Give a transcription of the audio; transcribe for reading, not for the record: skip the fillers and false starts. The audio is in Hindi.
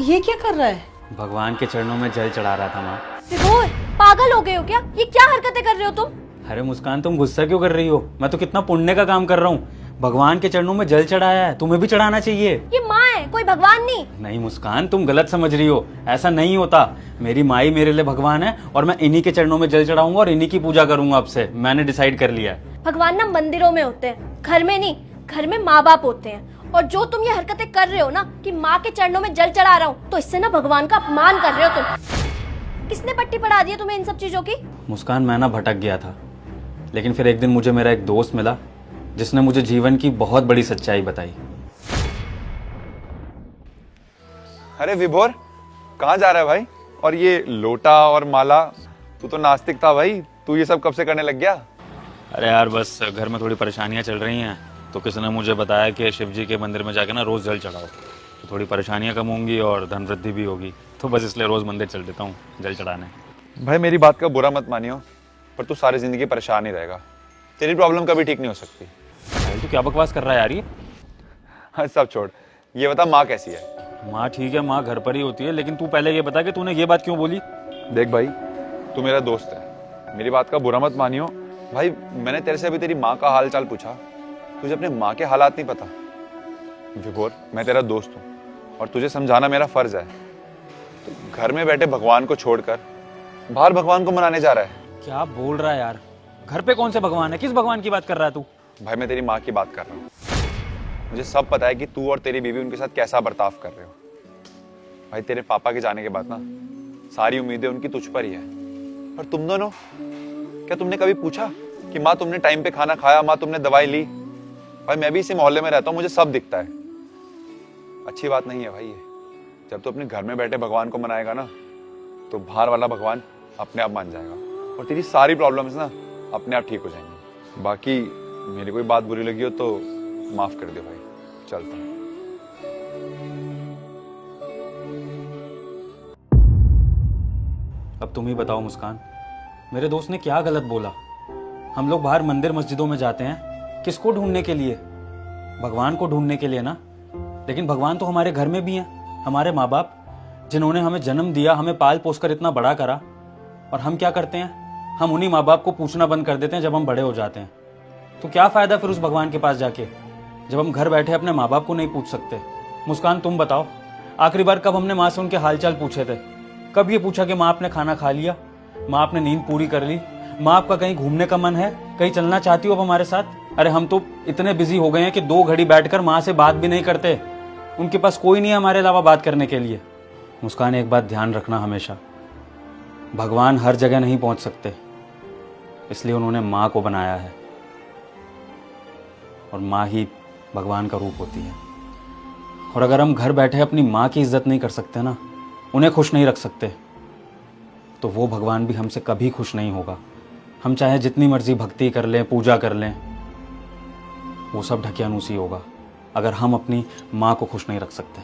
ये क्या कर रहा है? भगवान के चरणों में जल चढ़ा रहा था माँ। विभोर, पागल हो गए हो क्या? ये क्या हरकतें कर रहे हो तुम? अरे मुस्कान, तुम गुस्सा क्यों कर रही हो? मैं तो कितना पुण्य का काम कर रहा हूँ। भगवान के चरणों में जल चढ़ाया है, तुम्हें भी चढ़ाना चाहिए। ये माँ है, कोई भगवान नहीं। नहीं मुस्कान, तुम गलत समझ रही हो। ऐसा नहीं होता। मेरी माई मेरे लिए भगवान है और मैं इन्हीं के चरणों में जल चढ़ाऊंगा और इन्हीं की पूजा करूंगा। अब से मैंने डिसाइड कर लिया है। भगवान ना मंदिरों में होते हैं, घर में नहीं। घर में माँ बाप होते हैं। और जो तुम ये हरकतें कर रहे हो ना कि माँ के चरणों में जल चढ़ा रहा हूँ, तो इससे ना भगवान का अपमान कर रहे हो तुम। किसने पट्टी पढ़ा दी है तुम्हें इन सब चीजों की? मुस्कान, मैं ना भटक गया था, लेकिन फिर एक दिन मुझे मेरा एक दोस्त मिला जिसने मुझे जीवन की बहुत बड़ी सच्चाई बताई। अरे विभोर, कहाँ जा रहा है भाई? और ये लोटा और माला, तू तो नास्तिक था भाई, तू ये सब कब से करने लग गया? अरे यार, बस घर में थोड़ी परेशानियां चल रही हैं, तो किसी ने मुझे बताया कि शिव जी के मंदिर में जाके ना रोज जल चढ़ाओ, तो थोड़ी परेशानियां कम होंगी और धन वृद्धि भी होगी। तो बस इसलिए रोज मंदिर चल देता हूँ जल चढ़ाने। भाई मेरी बात का बुरा मत मानियो, पर तू सारी जिंदगी परेशान ही रहेगा। तेरी प्रॉब्लम कभी ठीक नहीं हो सकती। भाई तू क्या बकवास कर रहा है यार ये? हाँ सब छोड़, ये बता माँ कैसी है? माँ ठीक है, माँ घर पर ही होती है, लेकिन तू पहले ये बता कि तूने ये बात क्यों बोली? देख भाई, तू मेरा दोस्त है, मेरी बात का बुरा मत मानियो। भाई मैंने तेरे से अभी तेरी माँ का हाल चाल पूछा, तुझे अपने माँ के हालात नहीं पता। विभोर, मैं तेरा दोस्त हूँ और तुझे समझाना मेरा फर्ज है। तो घर में बैठे भगवान को छोड़कर बाहर भगवान को मनाने जा रहा है। क्या बोल रहा है यार? घर पे कौन से भगवान है? किस भगवान की बात कर रहा है तू? भाई मैं तेरी माँ की बात कर रहा हूँ। मुझे सब पता है कि तू और तेरी बीवी उनके साथ कैसा बर्ताव कर रहे हो। भाई तेरे पापा के जाने के बाद ना सारी उम्मीदें उनकी तुझ पर ही है। और तुम दोनों, क्या तुमने कभी पूछा कि माँ तुमने टाइम पे खाना खाया, माँ तुमने दवाई ली? भाई मैं भी इसी मोहल्ले में रहता हूँ, मुझे सब दिखता है। अच्छी बात नहीं है भाई ये। जब तू अपने घर में बैठे भगवान को मनाएगा ना, तो बाहर वाला भगवान अपने आप मान जाएगा और तेरी सारी प्रॉब्लम्स ना अपने आप ठीक हो जाएंगी। बाकी मेरी कोई बात बुरी लगी हो तो माफ कर दो भाई, चलता हूँ। अब तुम ही बताओ मुस्कान, मेरे दोस्त ने क्या गलत बोला? हम लोग बाहर मंदिर मस्जिदों में जाते हैं, किसको ढूंढने के लिए? भगवान को ढूंढने के लिए ना। लेकिन भगवान तो हमारे घर में भी हैं, हमारे माँ बाप, जिन्होंने हमें जन्म दिया, हमें पाल पोस कर इतना बड़ा करा। और हम क्या करते हैं? हम उन्हीं माँ बाप को पूछना बंद कर देते हैं जब हम बड़े हो जाते हैं। तो क्या फायदा फिर उस भगवान के पास जाके, जब हम घर बैठे अपने माँ बाप को नहीं पूछ सकते? मुस्कान तुम बताओ, आखिरी बार कब हमने माँ से उनके हालचाल पूछे थे? कब ये पूछा कि माँ आपने खाना खा लिया, माँ आपने नींद पूरी कर ली, माँ आपका कहीं घूमने का मन है, कहीं चलना चाहती हो अब हमारे साथ? अरे हम तो इतने बिजी हो गए हैं कि 2 घड़ी बैठकर माँ से बात भी नहीं करते। उनके पास कोई नहीं है हमारे अलावा बात करने के लिए। मुस्कान, एक बात ध्यान रखना हमेशा, भगवान हर जगह नहीं पहुंच सकते, इसलिए उन्होंने माँ को बनाया है और माँ ही भगवान का रूप होती है। और अगर हम घर बैठे अपनी माँ की इज्जत नहीं कर सकते ना, उन्हें खुश नहीं रख सकते, तो वो भगवान भी हमसे कभी खुश नहीं होगा। हम चाहे जितनी मर्जी भक्ति कर लें, पूजा कर लें, वो सब ढकियानुसी होगा अगर हम अपनी माँ को खुश नहीं रख सकते।